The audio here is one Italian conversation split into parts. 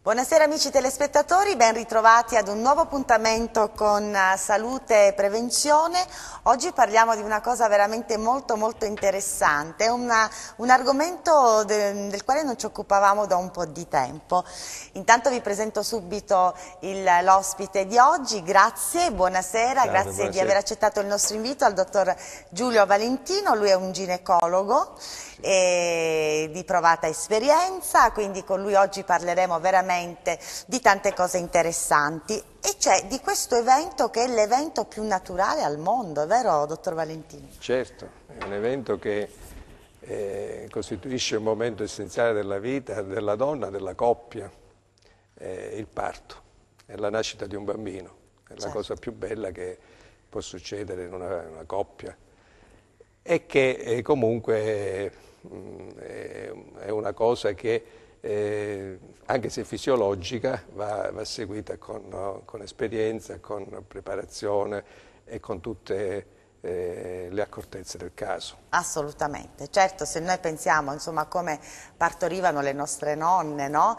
Buonasera amici telespettatori, ben ritrovati ad un nuovo appuntamento con Salute e Prevenzione. Oggi parliamo di una cosa veramente molto interessante, un argomento del quale non ci occupavamo da un po' di tempo. Intanto vi presento subito l'ospite di oggi, grazie, buonasera, grazie di aver accettato il nostro invito al dottor Giulio Valentino. Lui è un ginecologo di provata esperienza, quindi con lui oggi parleremo veramente di tante cose interessanti, e c'è di questo evento che è l'evento più naturale al mondo, è vero dottor Valentino? Certo, è un evento che costituisce un momento essenziale della vita della donna, della coppia, il parto, è la nascita di un bambino, è la cosa più bella che può succedere in una coppia, e che comunque è una cosa che anche se fisiologica va seguita con esperienza, con preparazione e con tutte le accortezze del caso. Assolutamente, certo, se noi pensiamo insomma a come partorivano le nostre nonne, no?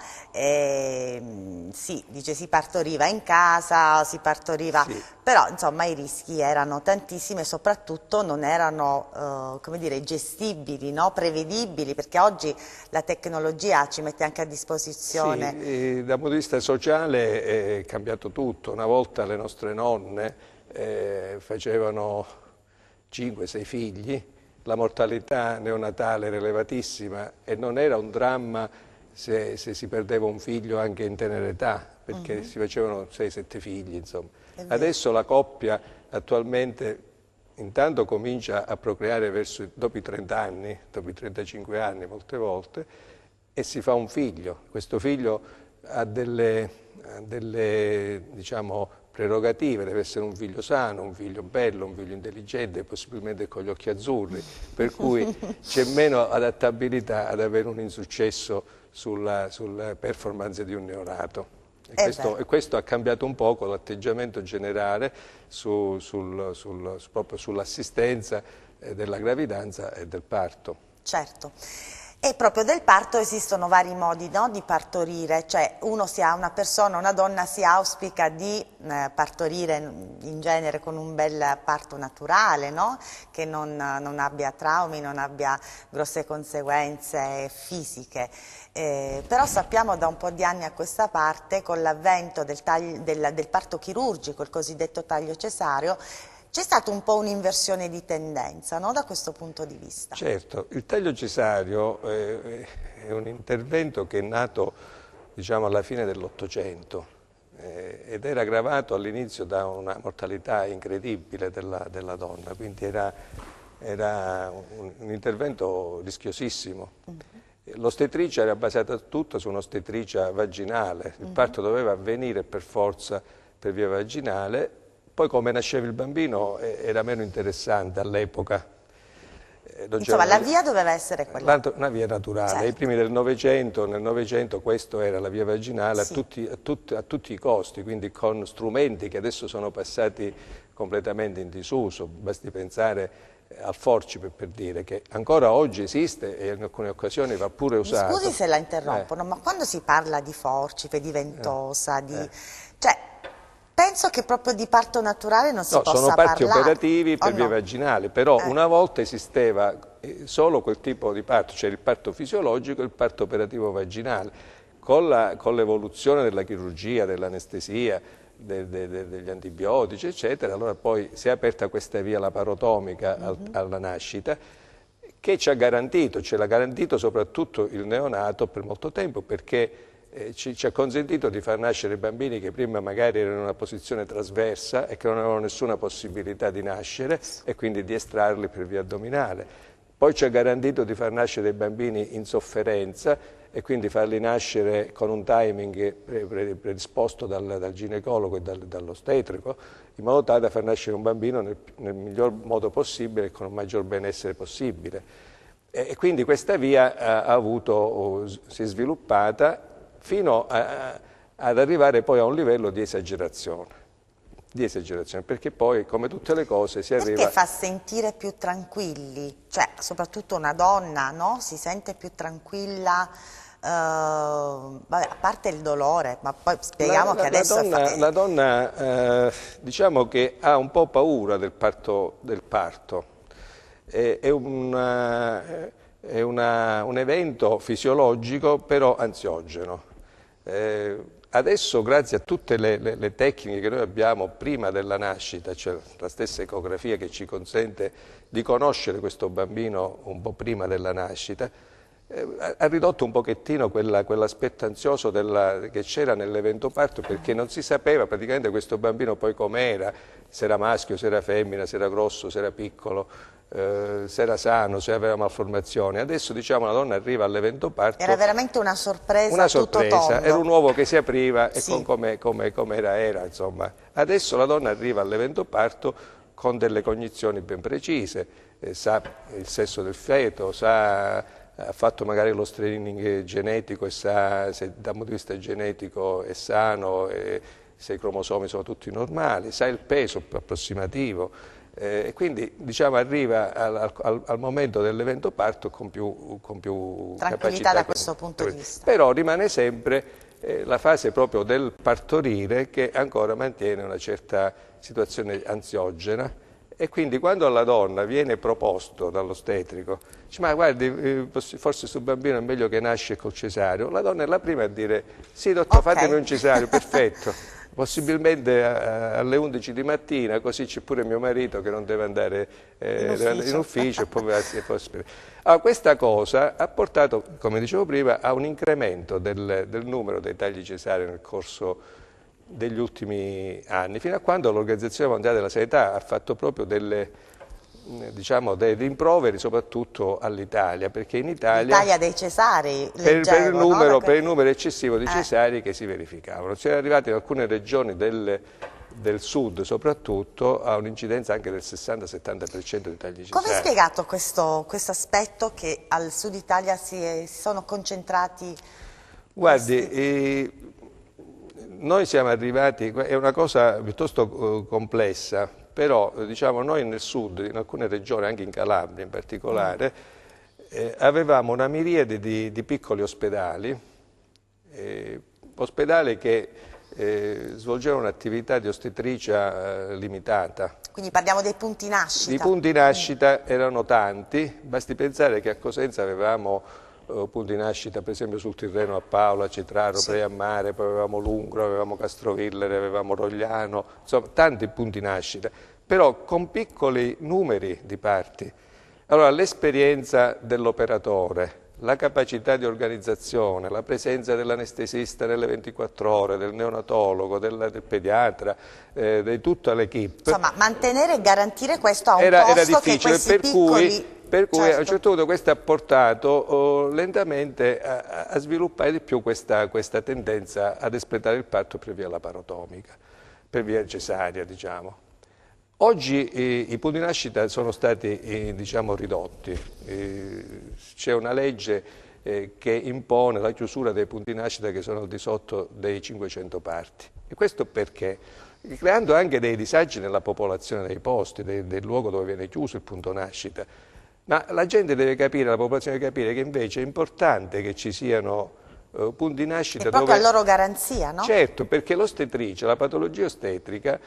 Sì, dice si partoriva in casa, si partoriva, però insomma i rischi erano tantissimi e soprattutto non erano come dire, gestibili, no? Prevedibili, perché oggi la tecnologia ci mette anche a disposizione. Sì, dal punto di vista sociale è cambiato tutto. Una volta le nostre nonne facevano 5-6 figli, la mortalità neonatale era elevatissima e non era un dramma se si perdeva un figlio anche in tenera età, perché si facevano 6-7 figli, insomma. Adesso la coppia attualmente intanto comincia a procreare dopo i 30 anni, dopo i 35 anni molte volte, e si fa un figlio. Questo figlio ha delle diciamo, prerogative, deve essere un figlio sano, un figlio bello, un figlio intelligente, possibilmente con gli occhi azzurri, per cui c'è meno adattabilità ad avere un insuccesso sulla performance di un neonato. E questo ha cambiato un poco l'atteggiamento generale proprio sull'assistenza della gravidanza e del parto. Certo. E proprio del parto esistono vari modi, no, di partorire, cioè una donna si auspica di partorire in genere con un bel parto naturale, no? Che non abbia traumi, non abbia grosse conseguenze fisiche. Però sappiamo da un po' di anni a questa parte, con l'avvento del parto chirurgico, il cosiddetto taglio cesareo, c'è stata un po' un'inversione di tendenza, no? Da questo punto di vista. Certo, il taglio cesareo è un intervento che è nato, diciamo, alla fine dell'Ottocento ed era aggravato all'inizio da una mortalità incredibile della donna, quindi era un intervento rischiosissimo. L'ostetricia era basata tutta su un'ostetricia vaginale, il parto doveva avvenire per forza per via vaginale. Poi come nasceva il bambino era meno interessante all'epoca. Insomma, la via doveva essere quella. Una via naturale. Certo. Ai primi del Novecento, nel Novecento questo era la via vaginale, sì, a tutti i costi, quindi con strumenti che adesso sono passati completamente in disuso. Basti pensare al forcipe, per dire, che ancora oggi esiste e in alcune occasioni va pure usato. Mi scusi se la interrompo, ma quando si parla di forcipe, di ventosa, cioè, penso che proprio di parto naturale non si possa parlare. Sono parti operativi per via vaginale, però una volta esisteva solo quel tipo di parto, cioè il parto fisiologico e il parto operativo vaginale. Con l'evoluzione della chirurgia, dell'anestesia, degli antibiotici, eccetera, allora poi si è aperta questa via laparotomica alla nascita, che ci ha garantito, ce l'ha garantito soprattutto il neonato per molto tempo, perché ci ha consentito di far nascere bambini che prima magari erano in una posizione trasversa e che non avevano nessuna possibilità di nascere e quindi di estrarli per via addominale. Poi ci ha garantito di far nascere dei bambini in sofferenza e quindi farli nascere con un timing predisposto dal ginecologo e dall'ostetrico, in modo tale da far nascere un bambino nel miglior modo possibile e con il maggior benessere possibile. E quindi questa via si è sviluppata fino ad arrivare poi a un livello di esagerazione, perché poi, come tutte le cose, si arriva... Perché fa sentire più tranquilli, cioè soprattutto una donna, no? Si sente più tranquilla vabbè, a parte il dolore, ma poi spieghiamo che adesso la donna diciamo che ha un po' paura del parto. È un evento fisiologico però ansiogeno. Adesso, grazie a tutte le tecniche che noi abbiamo prima della nascita, cioè la stessa ecografia che ci consente di conoscere questo bambino un po' prima della nascita, ha ridotto un pochettino quell'aspetto ansioso che c'era nell'evento parto, perché non si sapeva praticamente questo bambino poi com'era, se era maschio, se era femmina, se era grosso, se era piccolo, se era sano, se aveva malformazioni. Adesso diciamo la donna arriva all'evento parto. Era veramente una sorpresa. Una sorpresa, tutto tondo. Era un uovo che si apriva e sì. come era, insomma. Adesso la donna arriva all'evento parto con delle cognizioni ben precise, sa il sesso del feto, ha fatto magari lo screening genetico e sa se dal punto di vista genetico è sano, se i cromosomi sono tutti normali, sa il peso approssimativo. E quindi diciamo arriva al momento dell'evento parto con più tranquillità capacità da questo punto di vista. Però rimane sempre la fase proprio del partorire che ancora mantiene una certa situazione ansiogena, e quindi quando alla donna viene proposto dall'ostetrico, dice, ma guardi, forse questo bambino è meglio che nasce col cesareo, la donna è la prima a dire sì dottore, fatemi un cesareo, perfetto. Possibilmente alle 11 di mattina, così c'è pure mio marito che non deve andare in ufficio. Allora, questa cosa ha portato, come dicevo prima, a un incremento del numero dei tagli cesarei nel corso degli ultimi anni, fino a quando l'Organizzazione Mondiale della Sanità ha fatto proprio dei rimproveri soprattutto all'Italia, perché in Italia dei cesarei, per il no? numero eccessivo di cesarei che si verificavano. Si era arrivati in alcune regioni del sud soprattutto a un'incidenza anche del 60-70% di tagli cesarei. Come è spiegato questo aspetto che al sud Italia si sono concentrati? Guardi, noi siamo arrivati, è una cosa piuttosto complessa, però diciamo noi nel sud, in alcune regioni, anche in Calabria in particolare, avevamo una miriade di piccoli ospedali che svolgevano un'attività di ostetricia limitata. Quindi parliamo dei punti nascita. I punti nascita erano tanti, basti pensare che a Cosenza avevamo punti nascita per esempio sul Tirreno a Paola, Cetraro, sì. Preammare, poi avevamo Lungro, avevamo Castrovillere, avevamo Rogliano, insomma tanti punti nascita, però con piccoli numeri di parti. Allora l'esperienza dell'operatore, la capacità di organizzazione, la presenza dell'anestesista nelle 24 ore, del neonatologo, del pediatra, di tutta l'equipe. Insomma, mantenere e garantire questo a un costo era difficile, che questi piccoli... Per cui certo. a un certo punto questo ha portato lentamente a sviluppare di più questa tendenza ad espletare il parto per via laparotomica, per via cesarea, diciamo. Oggi i punti nascita sono stati diciamo, ridotti, c'è una legge che impone la chiusura dei punti nascita che sono al di sotto dei 500 parti. E questo perché? Creando anche dei disagi nella popolazione dei posti, del luogo dove viene chiuso il punto nascita. Ma la gente deve capire, la popolazione deve capire che invece è importante che ci siano punti nascita dove... È proprio a loro garanzia, no? Certo, perché l'ostetricia, la patologia ostetrica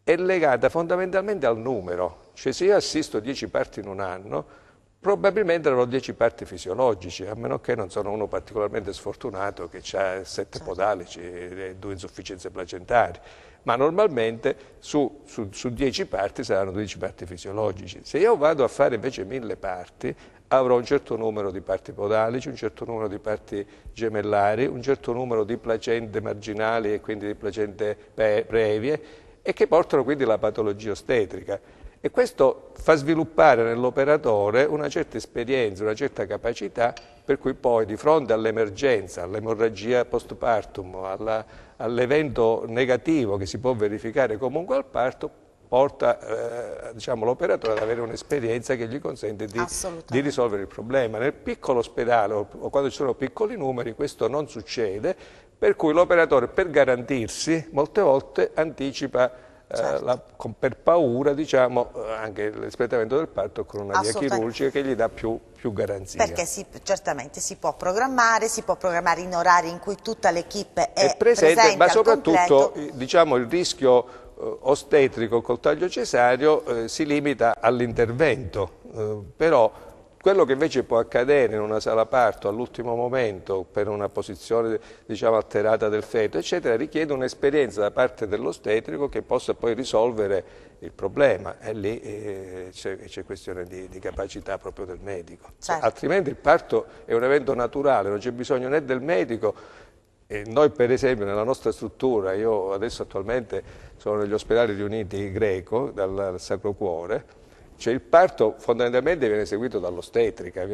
è legata fondamentalmente al numero. Cioè se io assisto 10 parti in un anno, probabilmente avrò 10 parti fisiologici, a meno che non sono uno particolarmente sfortunato che ha 7 podalici e 2 insufficienze placentari. Ma normalmente su 10 parti saranno 12 parti fisiologici. Se io vado a fare invece 1000 parti, avrò un certo numero di parti podalici, un certo numero di parti gemellari, un certo numero di placente marginali e quindi di placente previe, e che portano quindi alla patologia ostetrica. E questo fa sviluppare nell'operatore una certa esperienza, una certa capacità, per cui poi di fronte all'emergenza, all'emorragia postpartum, all'evento negativo che si può verificare comunque al parto, porta diciamo, l'operatore ad avere un'esperienza che gli consente di risolvere il problema. Nel piccolo ospedale o quando ci sono piccoli numeri questo non succede, per cui l'operatore per garantirsi molte volte anticipa per paura, diciamo, anche l'espletamento del parto con una via chirurgica che gli dà più garanzia. Perché certamente si può programmare in orari in cui tutta l'equipe è presente ma soprattutto diciamo, il rischio ostetrico col taglio cesareo si limita all'intervento, però quello che invece può accadere in una sala parto all'ultimo momento per una posizione, diciamo, alterata del feto, eccetera, richiede un'esperienza da parte dell'ostetrico che possa poi risolvere il problema, e lì c'è questione di capacità proprio del medico. Certo. Altrimenti il parto è un evento naturale, non c'è bisogno né del medico. Noi per esempio nella nostra struttura, io adesso attualmente sono negli ospedali riuniti greco dal Sacro Cuore, cioè il parto fondamentalmente viene seguito dall'ostetrica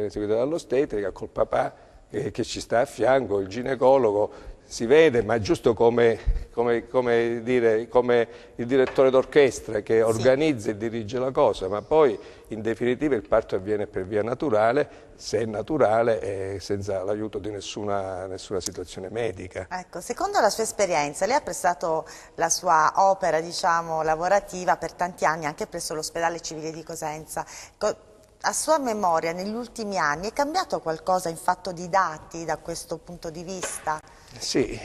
col papà che ci sta a fianco, il ginecologo si vede, ma giusto come il direttore d'orchestra che organizza e dirige la cosa, ma poi in definitiva il parto avviene per via naturale, se è naturale e senza l'aiuto di nessuna situazione medica. Ecco, secondo la sua esperienza, lei ha prestato la sua opera, diciamo, lavorativa per tanti anni anche presso l'ospedale civile di Cosenza. A sua memoria, negli ultimi anni, è cambiato qualcosa in fatto di dati da questo punto di vista? Sì,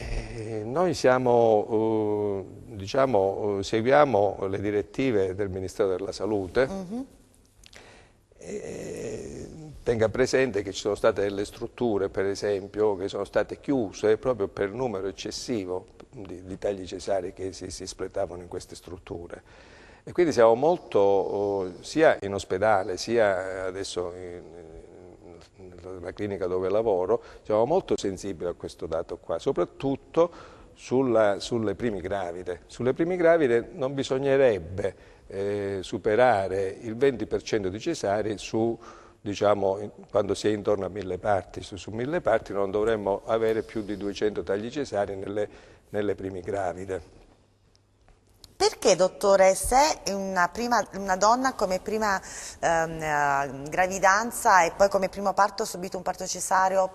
noi siamo, diciamo, seguiamo le direttive del Ministero della Salute. Tenga presente che ci sono state delle strutture, per esempio, che sono state chiuse proprio per numero eccessivo di tagli cesarei che si espletavano in queste strutture. E quindi siamo molto, sia in ospedale, sia adesso nella clinica dove lavoro, siamo molto sensibili a questo dato qua, soprattutto sulle prime gravide. Sulle prime gravide non bisognerebbe superare il 20% di cesarei diciamo, quando si è intorno a 1000 parti. Su 1000 parti non dovremmo avere più di 200 tagli cesarei nelle prime gravide. Perché, dottore, se una donna come prima gravidanza e poi come primo parto ha subito un parto cesareo,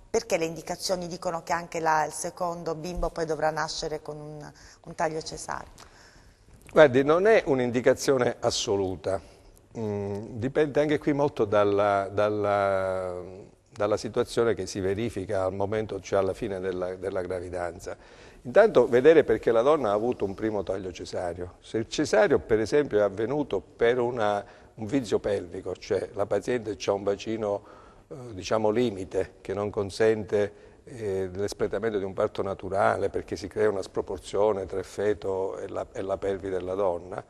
perché le indicazioni dicono che anche il secondo bimbo poi dovrà nascere con un taglio cesareo? Guardi, non è un'indicazione assoluta, dipende anche qui molto dalla situazione che si verifica al momento, cioè alla fine della gravidanza. Intanto vedere perché la donna ha avuto un primo taglio cesareo. Se il cesareo per esempio è avvenuto per un vizio pelvico, cioè la paziente ha un bacino diciamo limite che non consente l'espletamento di un parto naturale perché si crea una sproporzione tra il feto e la pelvi della donna,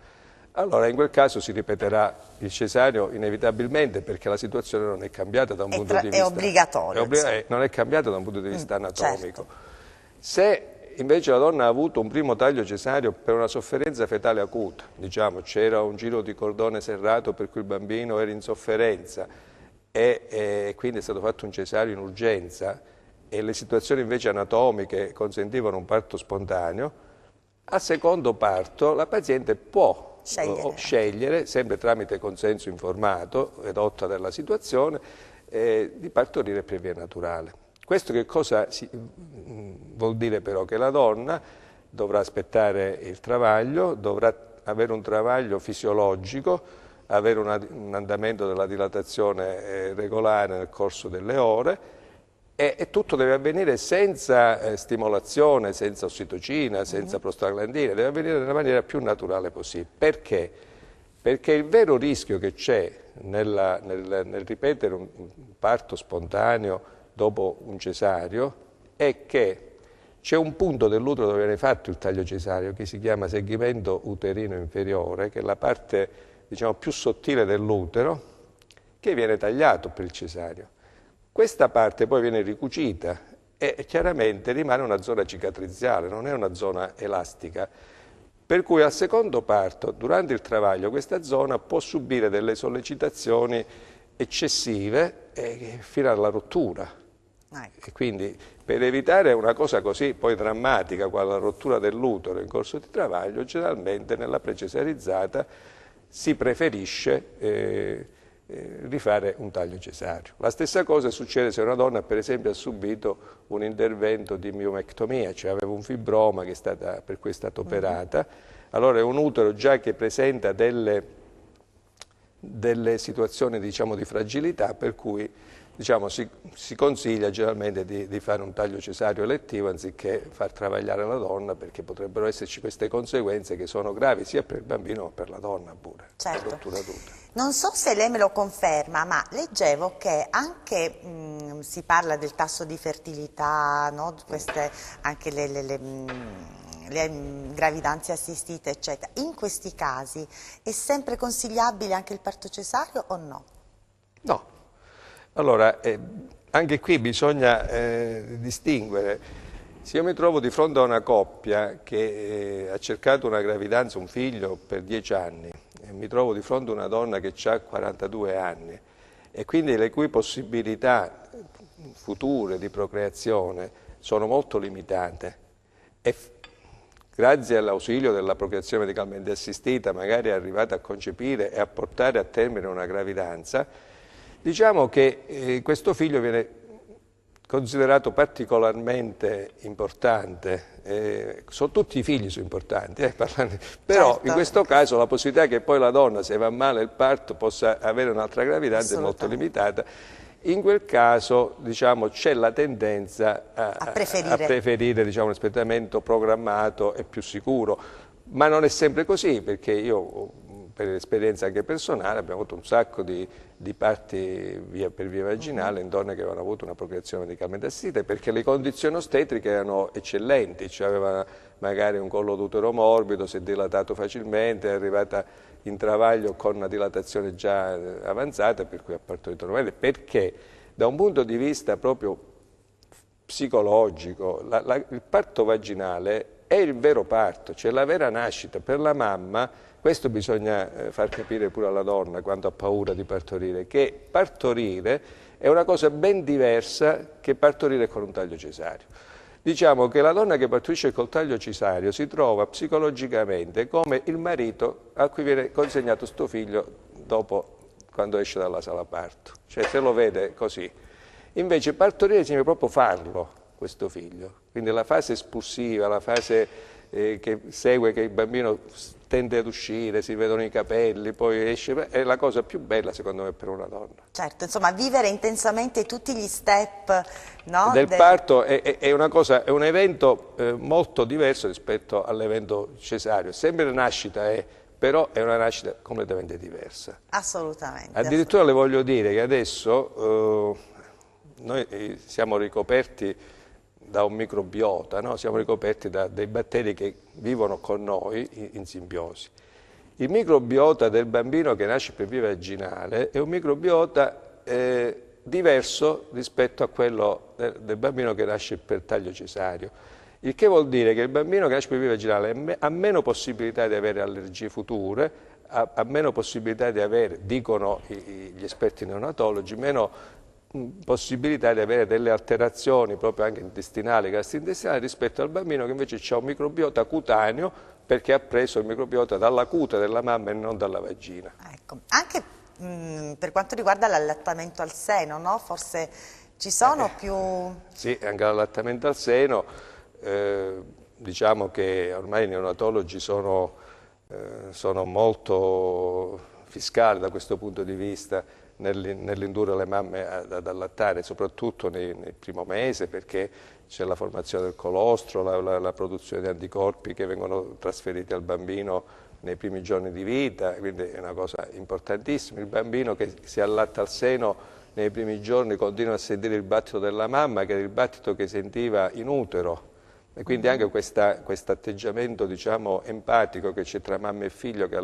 allora in quel caso si ripeterà il cesareo inevitabilmente perché la situazione non è cambiata da un punto di vista... È obbligatorio. Non è cambiata da un punto di vista anatomico. Certo. Se invece la donna ha avuto un primo taglio cesareo per una sofferenza fetale acuta, diciamo c'era un giro di cordone serrato per cui il bambino era in sofferenza e quindi è stato fatto un cesareo in urgenza e le situazioni invece anatomiche consentivano un parto spontaneo, al secondo parto la paziente può scegliere, sempre tramite consenso informato, edotta della situazione, di partorire per via naturale. Questo che cosa vuol dire però? Che la donna dovrà aspettare il travaglio, dovrà avere un travaglio fisiologico, avere un andamento della dilatazione regolare nel corso delle ore e tutto deve avvenire senza stimolazione, senza ossitocina, senza prostaglandina, deve avvenire nella maniera più naturale possibile. Perché? Perché il vero rischio che c'è nel ripetere un parto spontaneo dopo un cesareo è che c'è un punto dell'utero dove viene fatto il taglio cesareo che si chiama segmento uterino inferiore, che è la parte diciamo, più sottile dell'utero, che viene tagliato per il cesareo. Questa parte poi viene ricucita e chiaramente rimane una zona cicatriziale, non è una zona elastica. Per cui al secondo parto, durante il travaglio, questa zona può subire delle sollecitazioni eccessive fino alla rottura. E quindi per evitare una cosa così poi drammatica quale la rottura dell'utero in corso di travaglio, generalmente nella precesarizzata si preferisce rifare un taglio cesareo. La stessa cosa succede se una donna per esempio ha subito un intervento di miomectomia, cioè aveva un fibroma per cui è stata operata, Allora è un utero già che presenta delle situazioni, diciamo, di fragilità, per cui, diciamo, si consiglia generalmente di fare un taglio cesareo elettivo anziché far travagliare la donna, perché potrebbero esserci queste conseguenze che sono gravi sia per il bambino che per la donna pure. Certo. La rottura d'utero. Non so se lei me lo conferma, ma leggevo che anche si parla del tasso di fertilità, no? Anche le gravidanze assistite, eccetera. In questi casi è sempre consigliabile anche il parto cesareo o no? No. Allora, anche qui bisogna distinguere. Se io mi trovo di fronte a una coppia che ha cercato una gravidanza, un figlio per 10 anni, e mi trovo di fronte a una donna che ha 42 anni e quindi le cui possibilità future di procreazione sono molto limitate, e grazie all'ausilio della procreazione medicalmente assistita magari è arrivata a concepire e a portare a termine una gravidanza, diciamo che questo figlio viene considerato particolarmente importante. Tutti i figli sono importanti, però certo, in questo caso la possibilità che poi la donna, se va male il parto, possa avere un'altra gravidanza è molto limitata. In quel caso, diciamo, c'è la tendenza a preferire diciamo, un espletamento programmato e più sicuro, ma non è sempre così, perché io, per esperienza anche personale, abbiamo avuto un sacco di parti per via vaginale in donne che avevano avuto una procreazione medicalmente assistita, perché le condizioni ostetriche erano eccellenti, cioè aveva magari un collo d'utero morbido, si è dilatato facilmente, è arrivata in travaglio con una dilatazione già avanzata, per cui ha partorito normalmente, perché da un punto di vista proprio psicologico il parto vaginale è il vero parto, cioè la vera nascita per la mamma. Questo bisogna far capire pure alla donna quando ha paura di partorire, che partorire è una cosa ben diversa che partorire con un taglio cesareo. Diciamo che la donna che partorisce col taglio cesareo si trova psicologicamente come il marito a cui viene consegnato sto figlio dopo, quando esce dalla sala parto, cioè se lo vede così. Invece partorire significa proprio farlo, questo figlio, quindi la fase espulsiva, la fase che segue che il bambino tende ad uscire, si vedono i capelli, poi esce, è la cosa più bella secondo me per una donna. Certo, insomma vivere intensamente tutti gli step, no? Del parto è una cosa, è un evento molto diverso rispetto all'evento cesareo, sempre la nascita però è una nascita completamente diversa. Assolutamente. Addirittura le voglio dire che adesso noi siamo ricoperti da un microbiota, no? Siamo ricoperti da dei batteri che vivono con noi in simbiosi. Il microbiota del bambino che nasce per via vaginale è un microbiota diverso rispetto a quello del bambino che nasce per taglio cesareo. Il che vuol dire che il bambino che nasce per via vaginale ha meno possibilità di avere allergie future, ha meno possibilità di avere, dicono gli esperti neonatologi, meno possibilità di avere delle alterazioni proprio anche intestinali, gastrointestinali rispetto al bambino che invece ha un microbiota cutaneo, perché ha preso il microbiota dalla cute della mamma e non dalla vagina. Ecco. Anche per quanto riguarda l'allattamento al seno, no? Forse ci sono più... Sì, anche l'allattamento al seno, diciamo che ormai i neonatologi sono molto fiscali da questo punto di vista, nell'indurre le mamme ad allattare, soprattutto nel primo mese, perché c'è la formazione del colostro, la produzione di anticorpi che vengono trasferiti al bambino nei primi giorni di vita, quindi è una cosa importantissima. Il bambino che si allatta al seno nei primi giorni continua a sentire il battito della mamma, che è il battito che sentiva in utero, e quindi anche questo atteggiamento, diciamo, empatico che c'è tra mamma e figlio che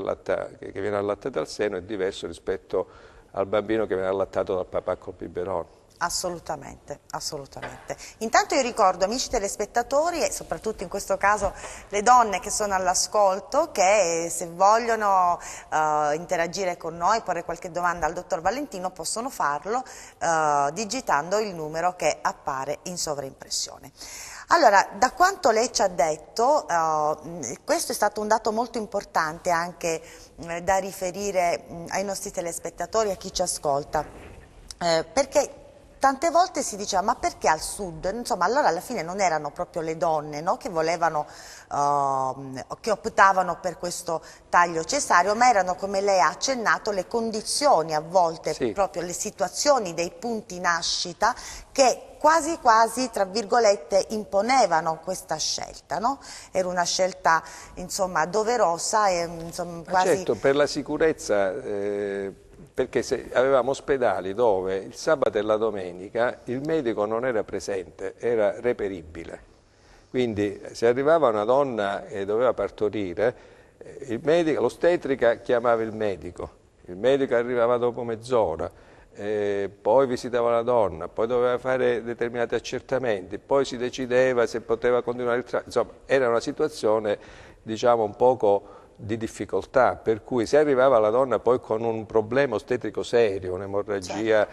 viene allattato al seno è diverso rispetto al bambino che viene allattato dal papà col biberone. Assolutamente, assolutamente. Intanto io ricordo, amici telespettatori, e soprattutto in questo caso le donne che sono all'ascolto, che se vogliono interagire con noi, porre qualche domanda al dottor Valentino, possono farlo digitando il numero che appare in sovraimpressione. Allora, da quanto lei ci ha detto, questo è stato un dato molto importante anche da riferire ai nostri telespettatori, a chi ci ascolta, perché tante volte si diceva ma perché al sud? Insomma, allora alla fine non erano proprio le donne, no, che volevano, che optavano per questo taglio cesareo, ma erano, come lei ha accennato, le condizioni a volte, sì, proprio le situazioni dei punti nascita che quasi quasi, tra virgolette, imponevano questa scelta, no? Era una scelta, insomma, doverosa e insomma, quasi... certo, per la sicurezza, perché se avevamo ospedali dove il sabato e la domenica il medico non era presente, era reperibile. Quindi se arrivava una donna e doveva partorire, il medico, l'ostetrica chiamava il medico arrivava dopo mezz'ora, poi visitava la donna, poi doveva fare determinati accertamenti, poi si decideva se poteva continuare il trattamento. Insomma, era una situazione, diciamo, un poco di difficoltà, per cui se arrivava la donna poi con un problema ostetrico serio, un'emorragia,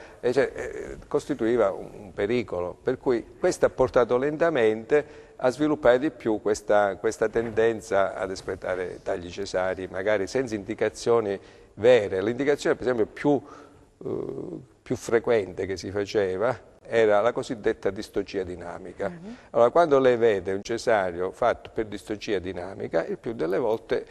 costituiva un pericolo, per cui questo ha portato lentamente a sviluppare di più questa tendenza ad espletare tagli cesari, magari senza indicazioni vere. L'indicazione per esempio più frequente che si faceva era la cosiddetta distocia dinamica. Allora, quando lei vede un cesareo fatto per distocia dinamica, il più delle volte,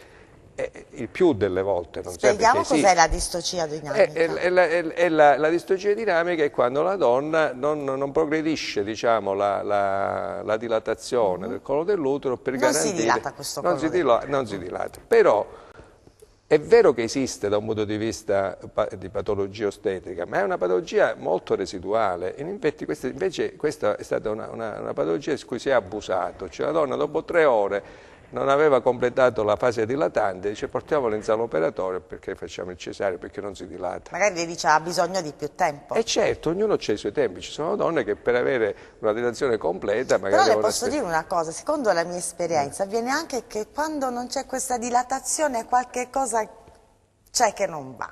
non Spieghiamo sempre cos'è la distocia dinamica. la distocia dinamica è quando la donna non progredisce, diciamo, la dilatazione del collo dell'utero per garantire... Non si dilata questo collo non si dilata. Però è vero che esiste da un punto di vista di patologia ostetrica, ma è una patologia molto residuale. Infatti questa è stata una patologia su cui si è abusato. Cioè la donna dopo 3 ore non aveva completato la fase dilatante, dice portiamolo in sala operatoria perché facciamo il cesareo, perché non si dilata. Magari lei dice ha bisogno di più tempo. E certo, ognuno ha i suoi tempi, ci sono donne che per avere una dilatazione completa magari... Però le posso dire una cosa, secondo la mia esperienza avviene anche che quando non c'è questa dilatazione qualche cosa c'è che non va,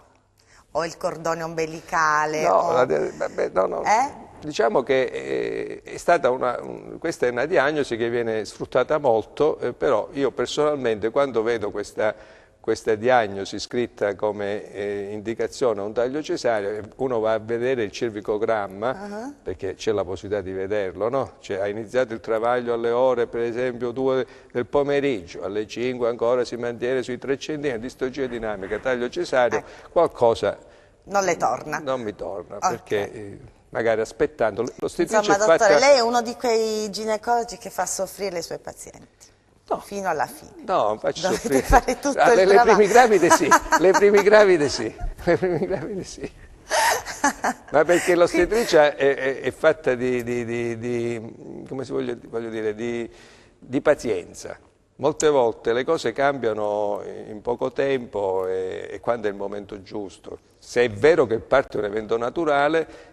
o il cordone ombelicale, no. Diciamo che è stata questa è una diagnosi che viene sfruttata molto, però io personalmente quando vedo questa diagnosi scritta come indicazione a un taglio cesareo, uno va a vedere il cervicogramma, perché c'è la possibilità di vederlo, no? Cioè, ha iniziato il travaglio alle ore, per esempio, 2 del pomeriggio, alle 5 ancora si mantiene sui 3 cm, distocia dinamica, taglio cesareo, qualcosa... Non le torna? Non mi torna, perché... magari aspettando l'ostetrice. Insomma, dottore, lei è uno di quei ginecologi che fa soffrire i suoi pazienti. No. Fino alla fine. No, non faccio dovete soffrire. Fare tutto il le prime gravide sì, le prime gravide sì. Ma perché l'ostetricia è fatta come si voglio dire, di pazienza. Molte volte le cose cambiano in poco tempo e quando è il momento giusto. Se è vero che il parto è un evento naturale,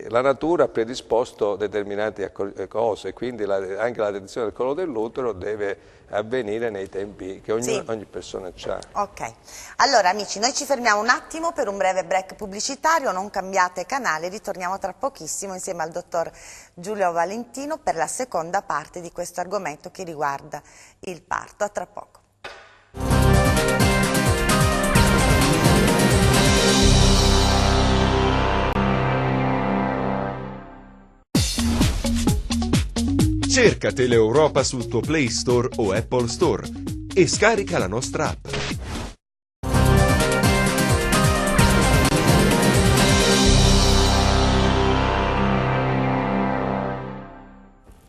la natura ha predisposto determinate cose, quindi anche la tensione del collo dell'utero deve avvenire nei tempi che ogni persona ha. Ok, allora amici, noi ci fermiamo un attimo per un breve break pubblicitario, non cambiate canale, ritorniamo tra pochissimo insieme al dottor Giulio Valentino per la seconda parte di questo argomento che riguarda il parto. A tra poco. Cerca Teleeuropa sul tuo Play Store o Apple Store e scarica la nostra app.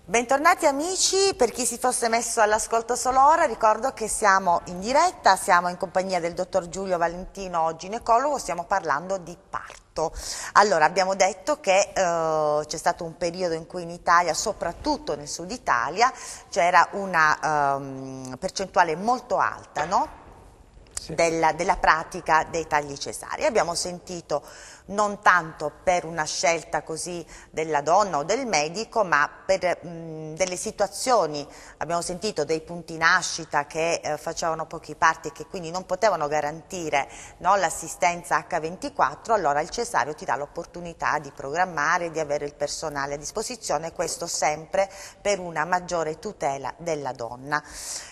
Bentornati amici, per chi si fosse messo all'ascolto solo ora ricordo che siamo in diretta, siamo in compagnia del dottor Giulio Valentino, ginecologo, stiamo parlando di parto. Allora, abbiamo detto che c'è stato un periodo in cui in Italia, soprattutto nel sud Italia, c'era una percentuale molto alta, no? Sì. Della pratica dei tagli cesarei. Abbiamo sentito non tanto per una scelta così della donna o del medico, ma per delle situazioni, abbiamo sentito dei punti nascita che facevano pochi parti e che quindi non potevano garantire, no, l'assistenza H24, allora il cesareo ti dà l'opportunità di programmare, di avere il personale a disposizione, questo sempre per una maggiore tutela della donna.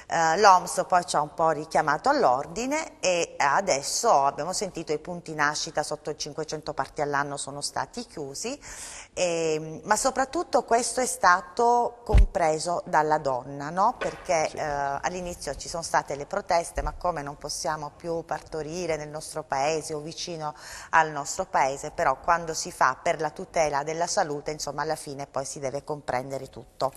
L'OMS poi ci ha un po' richiamato all'ordine e adesso abbiamo sentito i punti nascita sotto i 500 parti all'anno sono stati chiusi, ma soprattutto questo è stato compreso dalla donna, no? Perché sì, all'inizio ci sono state le proteste, ma come non possiamo più partorire nel nostro paese o vicino al nostro paese, però quando si fa per la tutela della salute, insomma alla fine poi si deve comprendere tutto.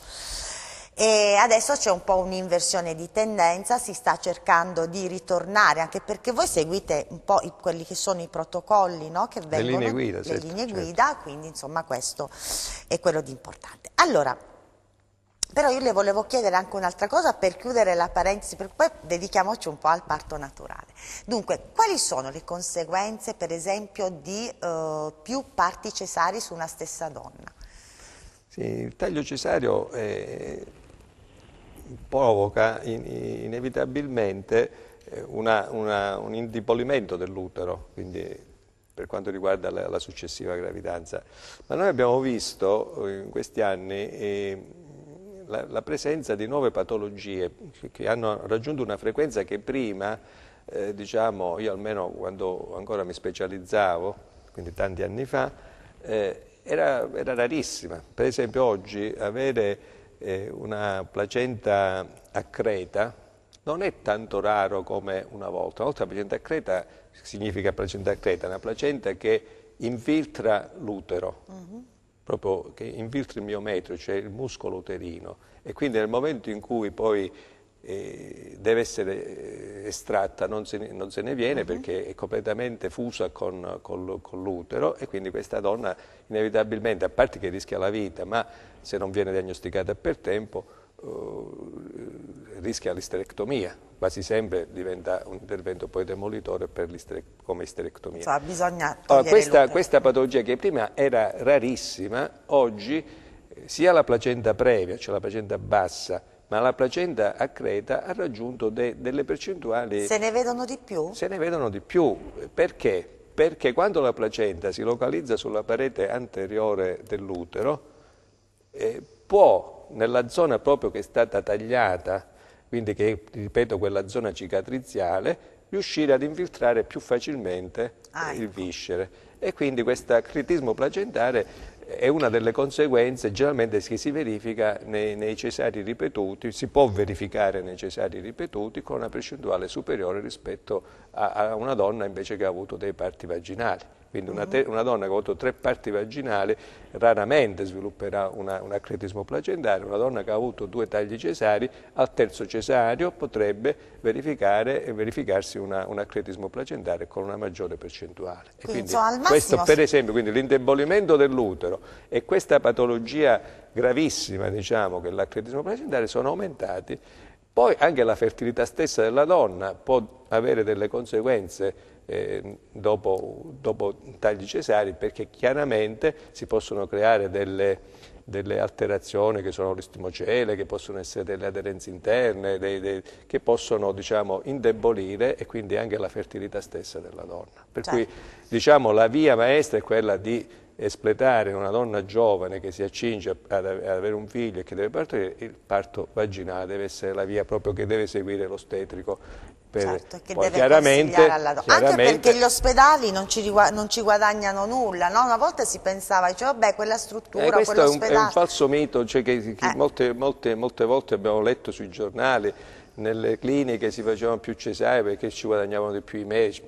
E adesso c'è un po' un'inversione di tendenza, si sta cercando di ritornare, anche perché voi seguite un po' quelli che sono i protocolli, no? Che vengono, le linee guida, le linee guida, quindi insomma questo è quello di importante. Allora, però io le volevo chiedere anche un'altra cosa per chiudere la parentesi, perché poi dedichiamoci un po' al parto naturale. Dunque, quali sono le conseguenze, per esempio, di più parti cesarei su una stessa donna? Sì, il taglio cesareo provoca inevitabilmente un indebolimento dell'utero, quindi per quanto riguarda la successiva gravidanza. Ma noi abbiamo visto in questi anni la presenza di nuove patologie che hanno raggiunto una frequenza che prima, diciamo, io almeno quando ancora mi specializzavo, quindi tanti anni fa, era rarissima. Per esempio oggi avere una placenta accreta non è tanto raro come una volta. Una volta la placenta accreta significa placenta accreta, una placenta che infiltra l'utero, proprio che infiltra il miometrio, cioè il muscolo uterino, e quindi nel momento in cui poi deve essere estratta non se ne viene perché è completamente fusa con l'utero, e quindi questa donna inevitabilmente, a parte che rischia la vita, ma se non viene diagnosticata per tempo rischia l'isterectomia, quasi sempre diventa un intervento poi demolitore come isterectomia. Cioè, bisogna togliere questa patologia che prima era rarissima, oggi sia la placenta previa, cioè la placenta bassa, ma la placenta accreta ha raggiunto delle percentuali... Se ne vedono di più? Se ne vedono di più. Perché? Perché quando la placenta si localizza sulla parete anteriore dell'utero, può, nella zona proprio che è stata tagliata, quindi che è, ripeto, quella zona cicatriziale, riuscire ad infiltrare più facilmente il viscere. E quindi questo accretismo placentare è una delle conseguenze generalmente che si verifica nei cesari ripetuti, si può verificare nei cesari ripetuti con una percentuale superiore rispetto a una donna invece che ha avuto dei parti vaginali. Quindi una donna che ha avuto 3 parti vaginali raramente svilupperà un accretismo placentario. Una donna che ha avuto 2 tagli cesari, al terzo cesario potrebbe verificarsi un accretismo placentario con una maggiore percentuale. E quindi questo, per esempio, quindi l'indebolimento dell'utero e questa patologia gravissima, diciamo, che è l'accretismo placentario, sono aumentati. Poi anche la fertilità stessa della donna può avere delle conseguenze dopo tagli cesari, perché chiaramente si possono creare delle alterazioni che sono l'istimocele, che possono essere delle aderenze interne, che possono, diciamo, indebolire e quindi anche la fertilità stessa della donna. Per cui, diciamo, la via maestra è quella di espletare una donna giovane che si accinge ad avere un figlio e che deve partorire. Il parto vaginale deve essere la via proprio che deve seguire l'ostetrico. Certo, che deve consigliare alla donna. Anche perché gli ospedali non ci guadagnano nulla, no? Una volta si pensava, diceva, vabbè, quella struttura, questo è un falso mito, cioè che molte volte abbiamo letto sui giornali, nelle cliniche si facevano più cesarei perché ci guadagnavano di più i medici.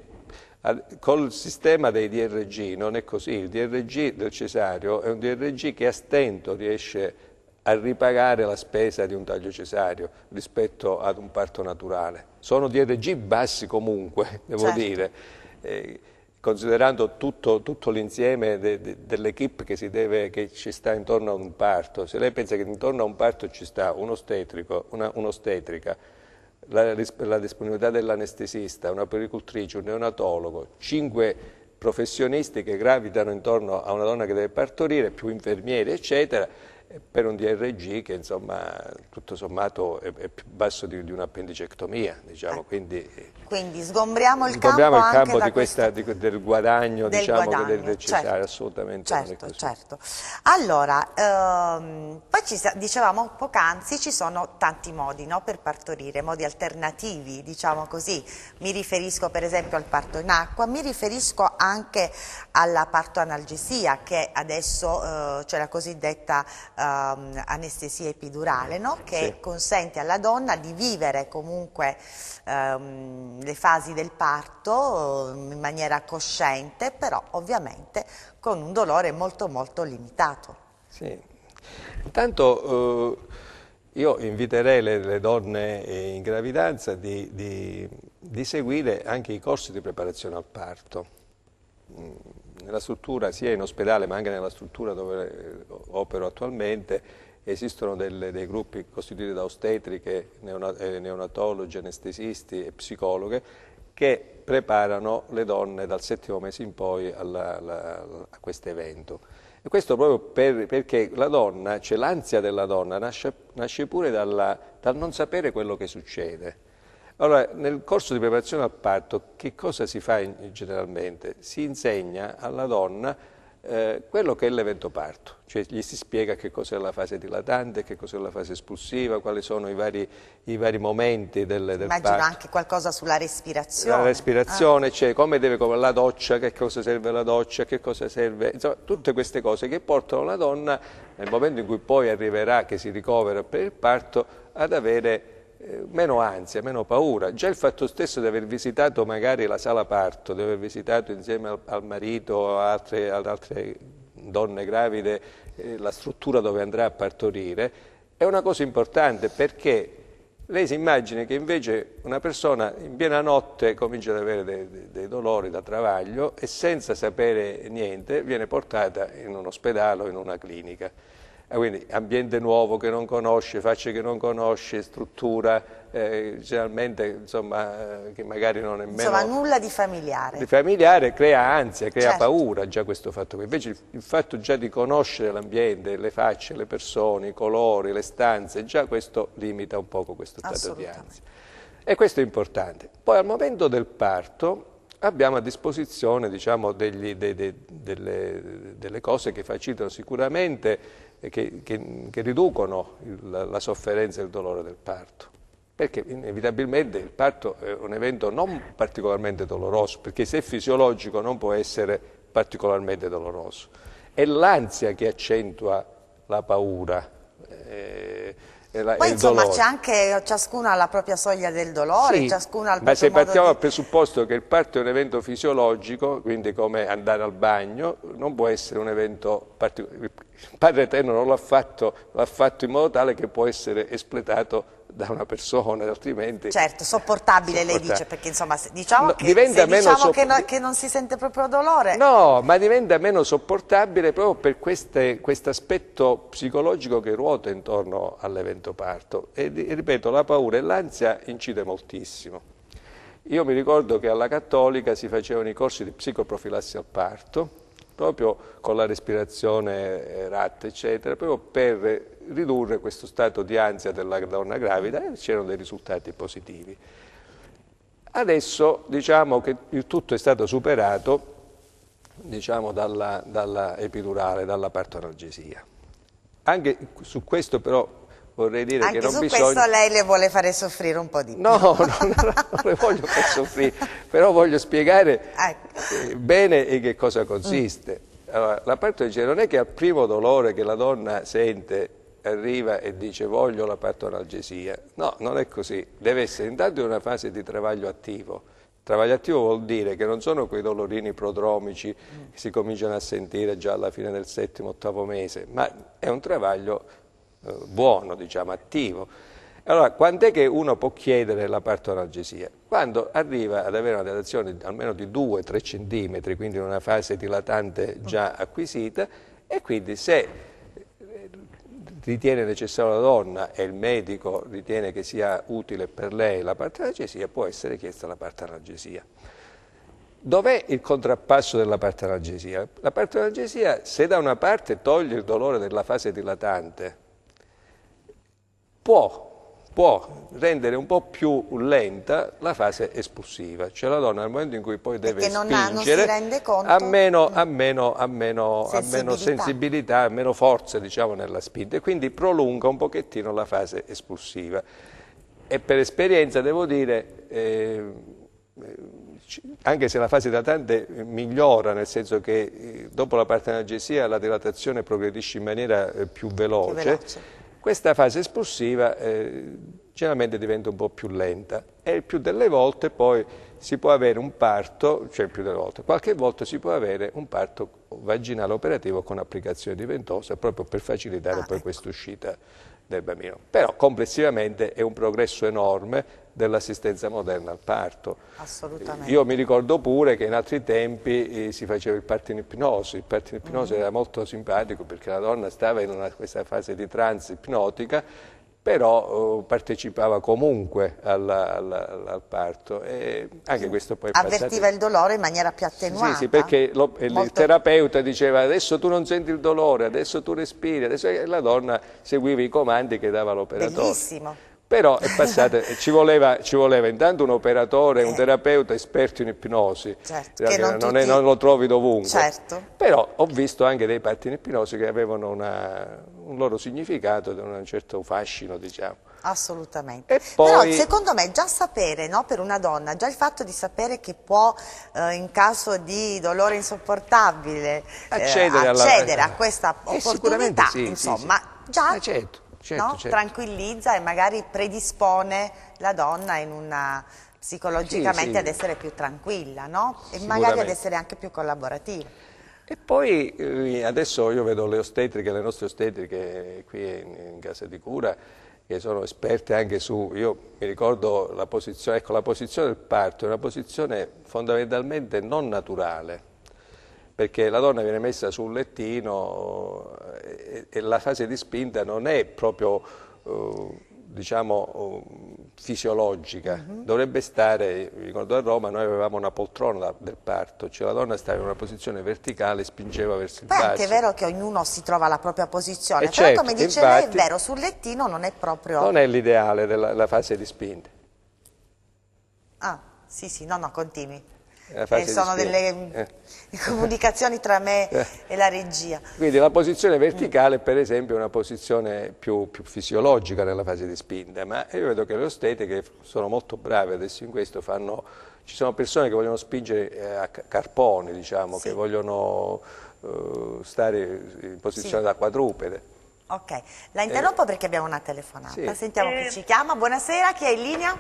Col sistema dei DRG non è così. Il DRG del cesareo è un DRG che a stento riesce a ripagare la spesa di un taglio cesareo rispetto ad un parto naturale. Sono DRG bassi comunque, devo dire, considerando tutto l'insieme dell'equipe che ci sta intorno a un parto. Se lei pensa che intorno a un parto ci sta un ostetrico, un'ostetrica, la disponibilità dell'anestesista, una puericultrice, un neonatologo, 5 professionisti che gravitano intorno a una donna che deve partorire, più infermieri, eccetera, per un DRG che insomma tutto sommato è più basso di un'appendicectomia, diciamo, quindi sgombriamo il campo anche da del guadagno, del diciamo, guadagno, del cesareo, certo, assolutamente certo, non è così. certo. Allora, poi dicevamo poc'anzi, ci sono tanti modi, no, per partorire, modi alternativi, diciamo così. Mi riferisco per esempio al parto in acqua, mi riferisco anche alla partoanalgesia, che adesso c'è la cosiddetta anestesia epidurale, no? Che sì, consente alla donna di vivere comunque le fasi del parto in maniera cosciente, però ovviamente con un dolore molto molto limitato. sì. Intanto io inviterei le donne in gravidanza di seguire anche i corsi di preparazione al parto. Nella struttura, sia in ospedale ma anche nella struttura dove opero attualmente, esistono dei gruppi costituiti da ostetriche, neonatologi, anestesisti e psicologhe che preparano le donne dal 7° mese in poi a questo evento. E questo proprio perché la donna, cioè l'ansia della donna, nasce pure dal non sapere quello che succede. Allora, nel corso di preparazione al parto, che cosa si fa generalmente? Si insegna alla donna quello che è l'evento parto, cioè gli si spiega che cos'è la fase dilatante, che cos'è la fase espulsiva, quali sono i vari momenti del parto. Immagino anche qualcosa sulla respirazione. La respirazione, cioè come la doccia, che cosa serve la doccia, che cosa serve, insomma, tutte queste cose che portano la donna, nel momento in cui poi arriverà, che si ricovera per il parto, ad avere meno ansia, meno paura. Già il fatto stesso di aver visitato magari la sala parto, di aver visitato insieme al marito o ad altre donne gravide la struttura dove andrà a partorire, è una cosa importante, perché lei si immagini che invece una persona in piena notte comincia ad avere dei dolori da travaglio e senza sapere niente viene portata in un ospedale o in una clinica. Quindi ambiente nuovo che non conosce, facce che non conosce, struttura generalmente insomma che magari non è nemmeno... Insomma nulla di familiare. Di familiare crea ansia, crea certo. paura già questo fatto qui. Invece il fatto già di conoscere l'ambiente, le facce, le persone, i colori, le stanze, già questo limita un poco questo stato di ansia. E questo è importante. Poi al momento del parto abbiamo a disposizione, diciamo, delle cose che facilitano sicuramente, che riducono la sofferenza e il dolore del parto. Perché inevitabilmente il parto è un evento non particolarmente doloroso, perché se è fisiologico non può essere particolarmente doloroso. È l'ansia che accentua la paura. Poi insomma c'è anche, ciascuno ha la propria soglia del dolore, sì, ciascuno ha il ma proprio se partiamo modo dal presupposto che il parto è un evento fisiologico, quindi come andare al bagno, non può essere un evento particolare. Il Padre Eterno non l'ha fatto in modo tale che può essere espletato da una persona, altrimenti... Certo, sopportabile lei dice, perché insomma diciamo che non si sente proprio dolore. No, ma diventa meno sopportabile proprio per questo aspetto psicologico che ruota intorno all'evento parto. E ripeto, la paura e l'ansia incide moltissimo. Io mi ricordo che alla Cattolica si facevano i corsi di psicoprofilassi al parto, proprio con la respirazione RAT, eccetera, proprio per ridurre questo stato di ansia della donna gravida, e c'erano dei risultati positivi. Adesso diciamo che il tutto è stato superato, diciamo, dalla epidurale, dalla partoanalgesia. Anche su questo però vorrei dire che non bisogna... Anche su questo lei le vuole fare soffrire un po' di più. No, non le voglio far soffrire, però voglio spiegare bene in che cosa consiste. Allora, la partoanalgesia non è che al primo dolore che la donna sente arriva e dice voglio la partoanalgesia. No, non è così. Deve essere intanto una fase di travaglio attivo. Travaglio attivo vuol dire che non sono quei dolorini prodromici che si cominciano a sentire già alla fine del 7° 8° mese, ma è un travaglio buono, diciamo, attivo. Allora, quando è che uno può chiedere la partoanalgesia? Quando arriva ad avere una dilatazione almeno di 2-3 centimetri, quindi in una fase dilatante già acquisita, e quindi se ritiene necessario la donna e il medico ritiene che sia utile per lei la partoanalgesia, può essere chiesta la partoanalgesia. dov'è il contrappasso della partenalgesia? La partenalgesia, se da una parte toglie il dolore della fase dilatante, può rendere un po' più lenta la fase espulsiva, cioè la donna nel momento in cui poi deve spingere non si rende conto. ha meno sensibilità, ha meno forza, diciamo, nella spinta, e quindi prolunga un pochettino la fase espulsiva. E per esperienza devo dire, anche se la fase dilatante migliora, nel senso che dopo la partenalgesia la dilatazione progredisce in maniera più veloce. Questa fase espulsiva generalmente diventa un po' più lenta e il più delle volte poi si può avere un parto, cioè più delle volte, qualche volta si può avere un parto vaginale operativo con applicazione di ventosa proprio per facilitare poi questa uscita del bambino. Però complessivamente è un progresso enorme dell'assistenza moderna al parto. Assolutamente. Io mi ricordo pure che in altri tempi si faceva il parto in ipnosi. Il parto in ipnosi era molto simpatico perché la donna stava in questa fase di trance ipnotica, però partecipava comunque al parto, e anche questo poi avvertiva il dolore in maniera più attenuata. Sì, perché il terapeuta diceva adesso tu non senti il dolore, adesso tu respiri, e la donna seguiva i comandi che dava l'operatore. Bellissimo. Però è passata, ci voleva intanto un operatore, un terapeuta esperto in ipnosi, certo, che non lo trovi dovunque. Certo. Però ho visto anche dei parti in ipnosi che avevano un loro significato, un certo fascino, diciamo. Assolutamente. E poi... Però secondo me già sapere, no, per una donna, già il fatto di sapere che può in caso di dolore insopportabile accedere a questa opportunità, sì, insomma, già... Certo. tranquillizza e magari predispone la donna psicologicamente ad essere più tranquilla, no? E magari ad essere anche più collaborativa. E poi adesso io vedo le nostre ostetriche qui in casa di cura, che sono esperte anche io mi ricordo la posizione del parto è una posizione fondamentalmente non naturale, perché la donna viene messa sul lettino e la fase di spinta non è proprio, diciamo, fisiologica. Dovrebbe stare, mi ricordo a Roma, noi avevamo una poltrona del parto, cioè la donna stava in una posizione verticale e spingeva verso il basso. Poi è anche vero che ognuno si trova la propria posizione, però certo, come dice lei è vero, sul lettino non è proprio... Non è l'ideale della fase di spinta. Ah, sì, no, continui. Sono delle comunicazioni tra me e la regia. Quindi la posizione verticale, per esempio, è una posizione più fisiologica nella fase di spinta, ma io vedo che le ostetiche sono molto brave adesso in questo, ci sono persone che vogliono spingere a carponi, diciamo, che vogliono stare in posizione da quadrupede. Ok, la interrompo perché abbiamo una telefonata, sentiamo chi ci chiama. Buonasera, chi è in linea?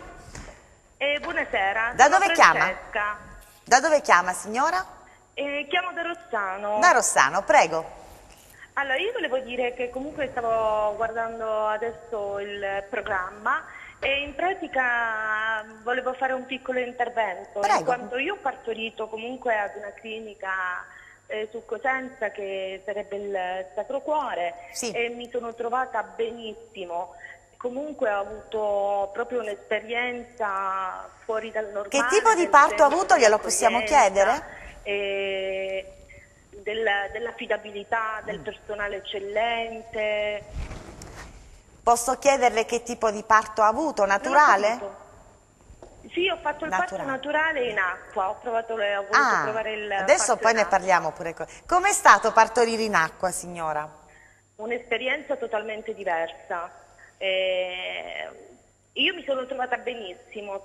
Buonasera, da dove chiama? Francesca. Da dove chiama, signora? Chiamo da Rossano. Da Rossano, prego. Allora, io volevo dire che comunque stavo guardando adesso il programma e in pratica volevo fare un piccolo intervento. Prego. In quanto io ho partorito comunque ad una clinica su Cosenza, che sarebbe il Sacro Cuore, e mi sono trovata benissimo. Comunque ho avuto proprio un'esperienza fuori dal normale. Che tipo di parto ha avuto, glielo possiamo chiedere? Dell'affidabilità, del personale eccellente. Posso chiederle che tipo di parto ha avuto? Naturale? Sì, ho fatto il parto naturale in acqua, ho voluto provare il adesso poi ne parliamo pure. Com'è stato partorire in acqua, signora? Un'esperienza totalmente diversa. Io mi sono trovata benissimo.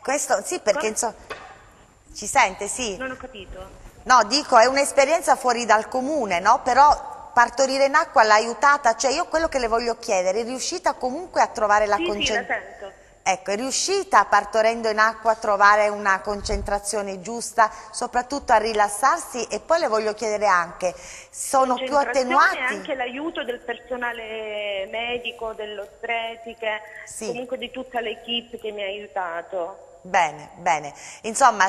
Questo sì, perché insomma, ci sente, sì? Non ho capito. No, dico, è un'esperienza fuori dal comune, no? Però partorire in acqua l'ha aiutata, cioè io quello che le voglio chiedere, è riuscita comunque a trovare la concentrazione? Sì, la sento. Ecco, è riuscita partorendo in acqua a trovare una concentrazione giusta, soprattutto a rilassarsi? E poi le voglio chiedere anche, sono più attenuati? E anche l'aiuto del personale medico, dell'ostretiche, comunque di tutta l'equipe che mi ha aiutato. Bene, bene. Insomma,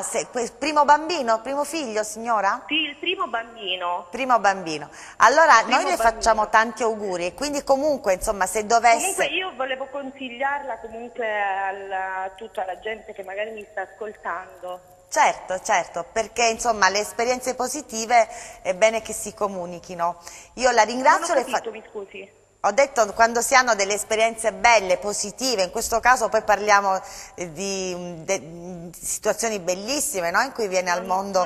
primo bambino, primo figlio, signora? Sì, il primo bambino. Primo bambino. Allora, noi le facciamo tanti auguri e quindi comunque, insomma, se dovesse... Comunque io volevo consigliarla comunque a tutta la gente che magari mi sta ascoltando. Certo, certo, perché insomma le esperienze positive è bene che si comunichino. Io la ringrazio. Non ho capito, mi scusi. Ho detto quando si hanno delle esperienze belle, positive, in questo caso poi parliamo di situazioni bellissime, no? In cui viene al mondo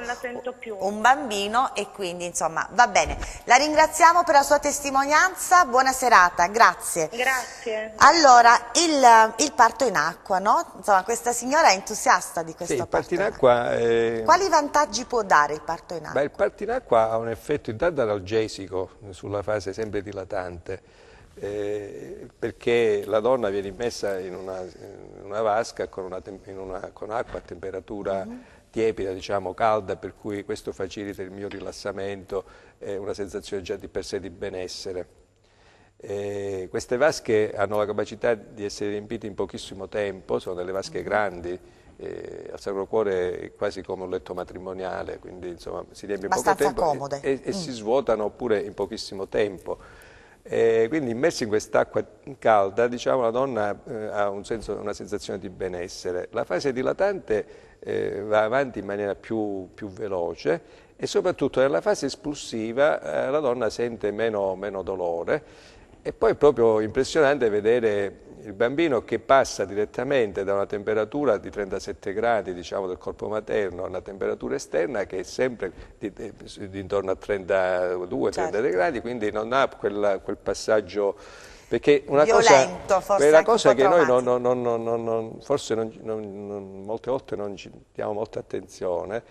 un bambino, e quindi insomma va bene. La ringraziamo per la sua testimonianza, buona serata, grazie. Grazie. Allora, il parto in acqua, no? Insomma, questa signora è entusiasta di questo parto in acqua. Quali vantaggi può dare il parto in acqua? Beh, il parto in acqua ha un effetto intanto analgesico sulla fase sempre dilatante. Perché la donna viene immessa in una vasca con acqua a temperatura tiepida, diciamo calda, per cui questo facilita il mio rilassamento, una sensazione già di per sé di benessere. Queste vasche hanno la capacità di essere riempite in pochissimo tempo, sono delle vasche grandi, al Sacro Cuore è quasi come un letto matrimoniale, quindi insomma si riempie in poco tempo comode. e si svuotano pure in pochissimo tempo. Quindi immersi in quest'acqua calda, diciamo, la donna ha una sensazione di benessere. La fase dilatante va avanti in maniera più veloce e soprattutto nella fase espulsiva la donna sente meno dolore, e poi è proprio impressionante vedere il bambino che passa direttamente da una temperatura di 37 gradi, diciamo, del corpo materno a una temperatura esterna che è sempre di intorno a 32-33 gradi, quindi non ha quel passaggio, perché una violento, cosa che noi forse molte volte non ci diamo molta attenzione,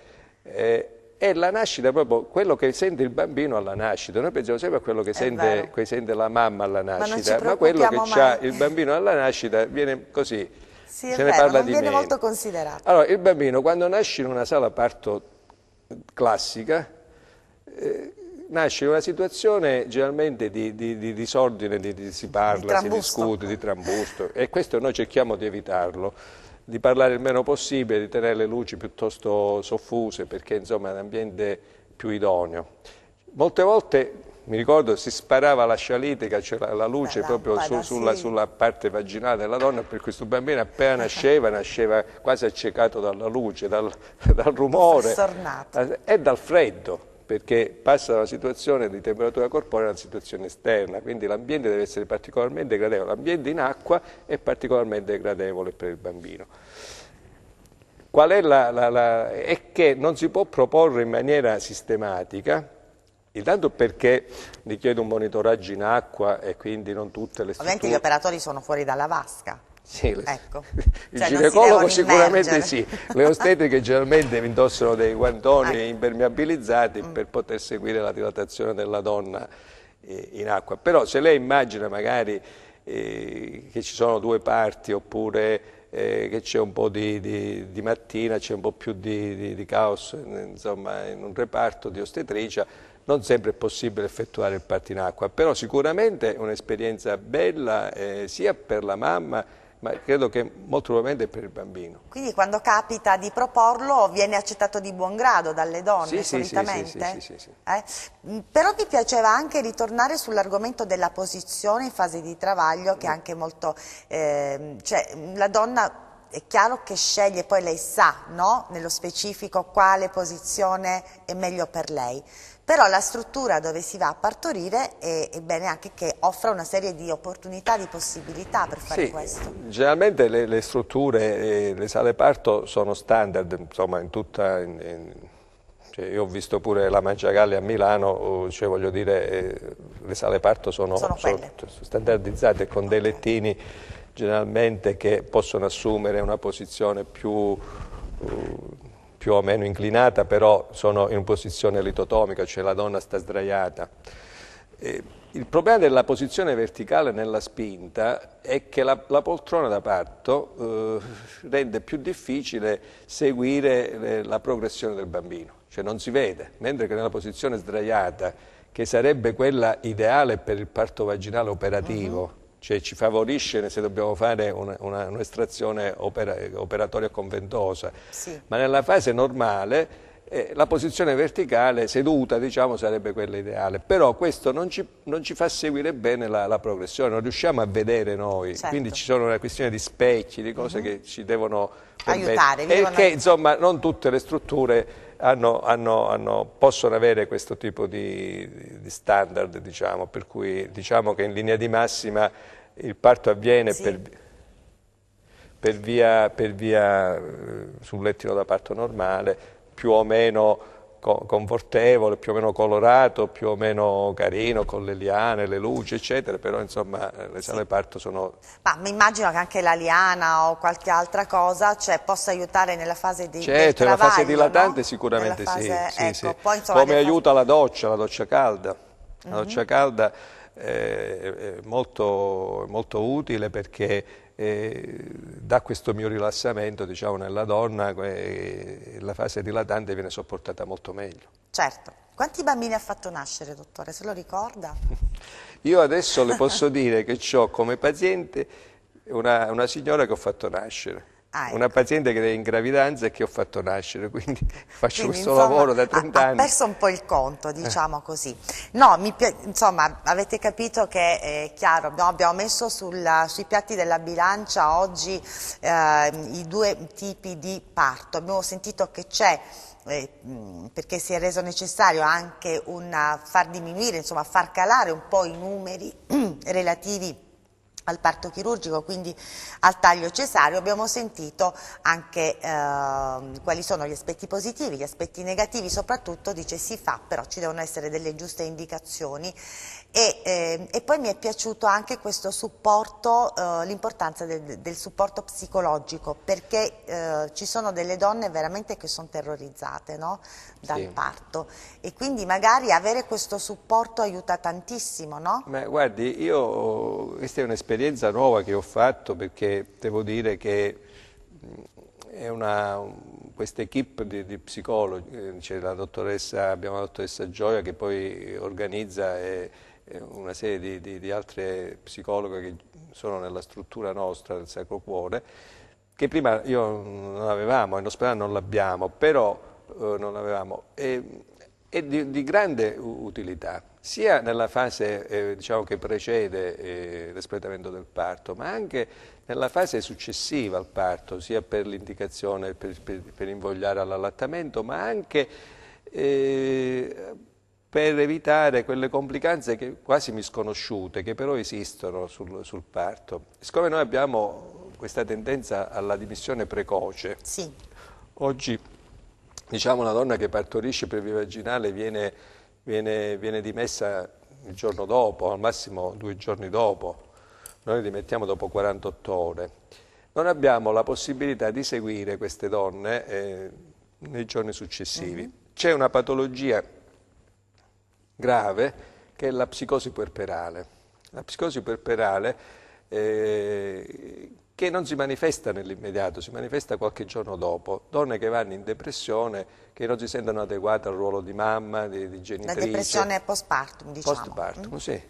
è la nascita, proprio quello che sente il bambino alla nascita. Noi pensiamo sempre a quello che sente la mamma alla nascita, ma quello che ha il bambino alla nascita viene così, sì, se ne parla di meno. Viene molto considerato. Allora, il bambino quando nasce in una sala parto classica, nasce in una situazione generalmente di disordine, si parla, si discute, di trambusto, e questo noi cerchiamo di evitarlo, di parlare il meno possibile, di tenere le luci piuttosto soffuse, perché insomma è un ambiente più idoneo. Molte volte, mi ricordo, si sparava la scialitica, cioè la luce proprio sulla parte vaginale della donna, per questo bambino appena nasceva quasi accecato dalla luce, dal rumore e dal freddo, perché passa da una situazione di temperatura corporea a una situazione esterna, quindi l'ambiente deve essere particolarmente gradevole. L'ambiente in acqua è particolarmente gradevole per il bambino. Qual è è che non si può proporre in maniera sistematica, intanto perché richiede un monitoraggio in acqua e quindi non tutte le strutture... Ovviamente gli operatori sono fuori dalla vasca. Sì, ecco. Il ginecologo sicuramente sì, le ostetriche generalmente indossano dei guantoni impermeabilizzati per poter seguire la dilatazione della donna in acqua, però se lei immagina magari che ci sono due parti, oppure che c'è un po' di mattina, c'è un po' più di caos, insomma, in un reparto di ostetricia, non sempre è possibile effettuare il parto in acqua, però sicuramente è un'esperienza bella sia per la mamma, ma credo che molto probabilmente per il bambino. Quindi quando capita di proporlo viene accettato di buon grado dalle donne, solitamente? Sì. Però mi piaceva anche ritornare sull'argomento della posizione in fase di travaglio, che è anche molto... cioè la donna è chiaro che sceglie, poi lei sa, no? Nello specifico quale posizione è meglio per lei. Però la struttura dove si va a partorire è bene anche che offra una serie di opportunità, di possibilità per fare questo. Generalmente le strutture, le sale parto sono standard, insomma, in tutta... cioè io ho visto pure la Mangiagalli a Milano, cioè voglio dire, le sale parto sono standardizzate con dei lettini generalmente che possono assumere una posizione più o meno inclinata, però sono in posizione litotomica, cioè la donna sta sdraiata. Il problema della posizione verticale nella spinta è che la poltrona da parto rende più difficile seguire la progressione del bambino, cioè non si vede, mentre che nella posizione sdraiata, che sarebbe quella ideale per il parto vaginale operativo, cioè ci favorisce se dobbiamo fare un'estrazione operatoria conventosa, ma nella fase normale La posizione verticale seduta, diciamo, sarebbe quella ideale, però questo non ci fa seguire bene la progressione, non riusciamo a vedere noi, certo. Quindi ci sono una questione di specchi, di cose che ci devono aiutare. E che insomma non tutte le strutture possono avere questo tipo di standard, diciamo, per cui diciamo che in linea di massima il parto avviene per via sul lettino da parto normale, più o meno confortevole, più o meno colorato, più o meno carino, con le liane, le luci, eccetera, però insomma le sale parto sono... Ma mi immagino che anche la liana o qualche altra cosa possa aiutare nella fase di certo, del travaglio, nella fase dilatante, no? sicuramente fase, sì, ecco, sì. Poi, insomma, come aiuta la doccia calda. La doccia calda è molto utile perché dà questo mio rilassamento, diciamo, nella donna, la fase dilatante viene sopportata molto meglio. Certo. Quanti bambini ha fatto nascere, dottore? Se lo ricorda? Io adesso le posso dire che ho come paziente una signora che ho fatto nascere. Ecco. Una paziente che è in gravidanza e che ho fatto nascere, quindi faccio questo lavoro da 30 anni. Ha perso un po' il conto, diciamo così. No, insomma, avete capito che è chiaro, abbiamo messo sui piatti della bilancia oggi i due tipi di parto. Abbiamo sentito che c'è, perché si è reso necessario anche far diminuire, insomma, far calare un po' i numeri relativi al parto chirurgico, quindi al taglio cesareo. Abbiamo sentito anche quali sono gli aspetti positivi, gli aspetti negativi, soprattutto dice si fa, però ci devono essere delle giuste indicazioni e poi mi è piaciuto anche questo supporto, l'importanza del supporto psicologico, perché ci sono delle donne veramente che sono terrorizzate, no? Dal parto, e quindi magari avere questo supporto aiuta tantissimo, no? Ma guardi, questa è un'esperienza nuova che ho fatto, perché devo dire che questa equipe di psicologi, c'è abbiamo la dottoressa Gioia che poi organizza una serie di altre psicologhe che sono nella struttura nostra del Sacro Cuore, che prima io non avevamo, in ospedale non l'abbiamo, però non l'avevamo, è di grande utilità, sia nella fase diciamo, che precede l'espletamento del parto, ma anche nella fase successiva al parto, sia per l'indicazione per invogliare all'allattamento, ma anche per evitare quelle complicanze quasi misconosciute, che però esistono sul parto. Siccome noi abbiamo questa tendenza alla dimissione precoce, oggi diciamo una donna che partorisce per via vaginale viene dimessa il giorno dopo, al massimo 2 giorni dopo, noi li mettiamo dopo 48 ore. Non abbiamo la possibilità di seguire queste donne nei giorni successivi. C'è una patologia grave che è la psicosi puerperale. La psicosi puerperale che non si manifesta nell'immediato, si manifesta qualche giorno dopo. Donne che vanno in depressione, che non si sentono adeguate al ruolo di mamma, di genitrice. La depressione post-partum, diciamo. Post-partum, sì.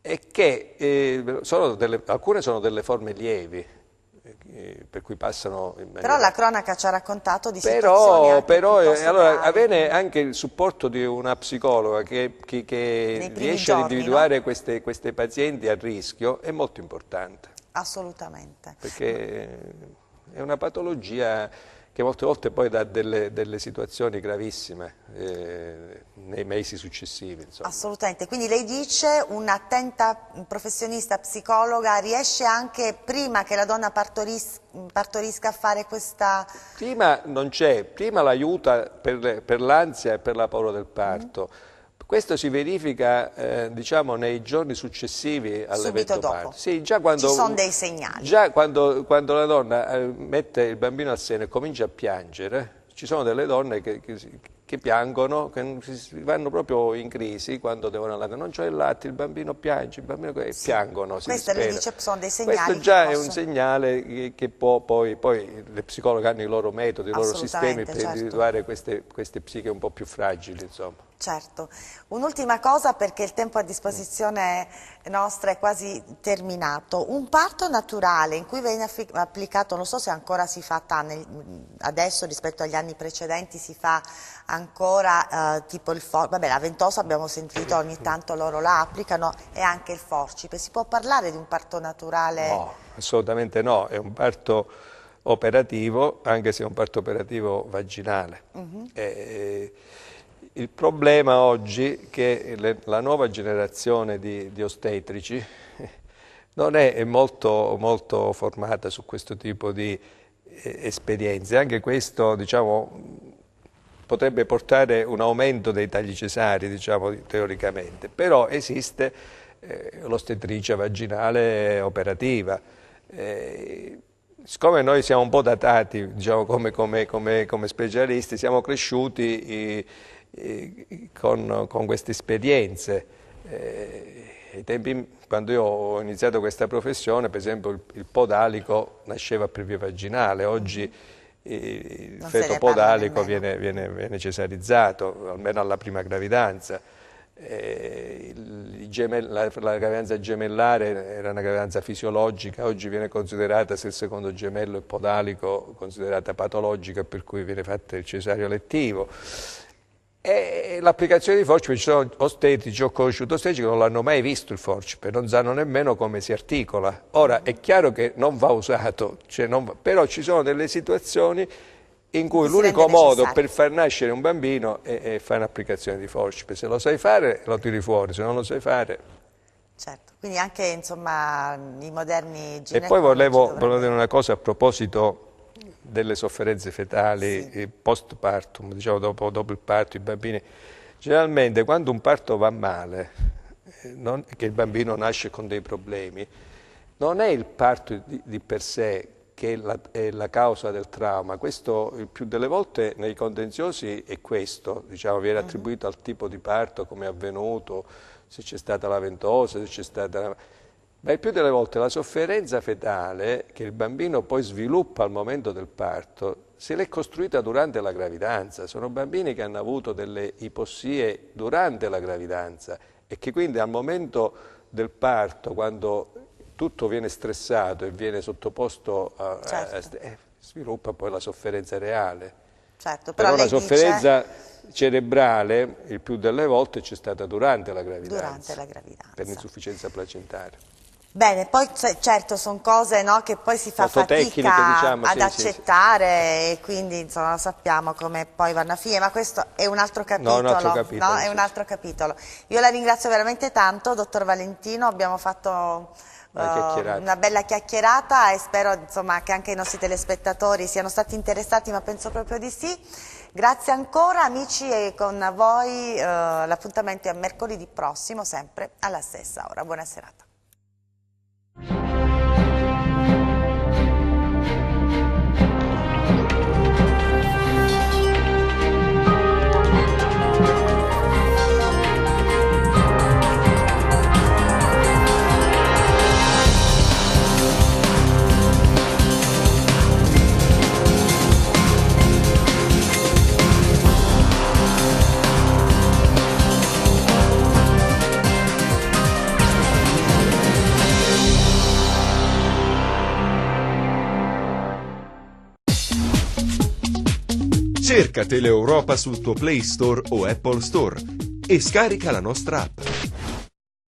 E che alcune sono delle forme lievi, per cui passano in maniera... Però la cronaca ci ha raccontato di situazioni allora avere anche il supporto di una psicologa che riesce ad individuare queste pazienti a rischio è molto importante. Assolutamente. Perché è una patologia che molte volte poi dà delle situazioni gravissime nei mesi successivi. Insomma. Assolutamente, quindi lei dice un'attenta professionista psicologa riesce anche prima che la donna partorisca a fare questa... Prima non c'è, prima l'aiuta per l'ansia e per la paura del parto. Questo si verifica diciamo, nei giorni successivi all'evento parto. Sì, già quando, ci sono dei segnali. Già quando la donna mette il bambino al seno e comincia a piangere, ci sono delle donne che piangono, che vanno proprio in crisi quando devono allattare. Non c'è il latte, il bambino piange, piangono. Questo le dice sono dei segnali. Questo già è un segnale che poi le psicologhe hanno i loro metodi, i loro sistemi per individuare queste psiche un po' più fragili, insomma. Certo. Un'ultima cosa, perché il tempo a disposizione nostra è quasi terminato. Un parto naturale in cui viene applicato, non so se ancora si fa adesso rispetto agli anni precedenti, si fa ancora tipo il forcipe, vabbè, la ventosa abbiamo sentito, ogni tanto loro la applicano, e anche il forcipe. Si può parlare di un parto naturale? No, assolutamente no, è un parto operativo, anche se è un parto operativo vaginale. Il problema oggi è che la nuova generazione di ostetrici non è molto, molto formata su questo tipo di esperienze. Anche questo, diciamo, potrebbe portare un aumento dei tagli cesarei, diciamo, teoricamente, però esiste l'ostetricia vaginale operativa. Siccome noi siamo un po' datati, diciamo, come specialisti, siamo cresciuti con queste esperienze. Ai tempi, quando io ho iniziato questa professione, per esempio il podalico nasceva per via vaginale, oggi il feto podalico viene cesarizzato, almeno alla prima gravidanza. La gravidanza gemellare era una gravidanza fisiologica, oggi viene considerata, se il secondo gemello è podalico, considerata patologica, per cui viene fatto il cesareo elettivo. E l'applicazione di forcipe, ci sono ostetrici, ho conosciuto ostetrici che non l'hanno mai visto il forcipe, non sanno nemmeno come si articola. Ora è chiaro che non va usato, però ci sono delle situazioni in cui l'unico modo per far nascere un bambino è fare un'applicazione di forcipe. Se lo sai fare lo tiri fuori, se non lo sai fare... Certo, quindi anche, insomma, i moderni ginecologi... E poi volevo dire una cosa a proposito delle sofferenze fetali post partum, diciamo dopo il parto, i bambini. Generalmente quando un parto va male, che il bambino nasce con dei problemi, non è il parto di per sé che è la causa del trauma. Questo il più delle volte nei contenziosi è questo, diciamo, viene attribuito al tipo di parto, come è avvenuto, se c'è stata la ventosa, se c'è stata... Ma il più delle volte la sofferenza fetale che il bambino poi sviluppa al momento del parto se l'è costruita durante la gravidanza. Sono bambini che hanno avuto delle ipossie durante la gravidanza e che quindi al momento del parto, quando tutto viene stressato e viene sottoposto sviluppa poi la sofferenza reale. Certo, però la sofferenza cerebrale il più delle volte c'è stata durante la gravidanza. Per l'insufficienza placentaria. Bene, poi certo sono cose, no, che poi si fa fatica ad accettare e quindi insomma sappiamo come poi vanno a finire, ma questo è un altro capitolo, no? È un altro capitolo. Io la ringrazio veramente tanto, dottor Valentino, abbiamo fatto una bella chiacchierata e spero, insomma, che anche i nostri telespettatori siano stati interessati, ma penso proprio di sì. Grazie ancora amici, e con voi l'appuntamento è a mercoledì prossimo, sempre alla stessa ora. Buona serata. Cerca Teleeuropa sul tuo Play Store o Apple Store e scarica la nostra app.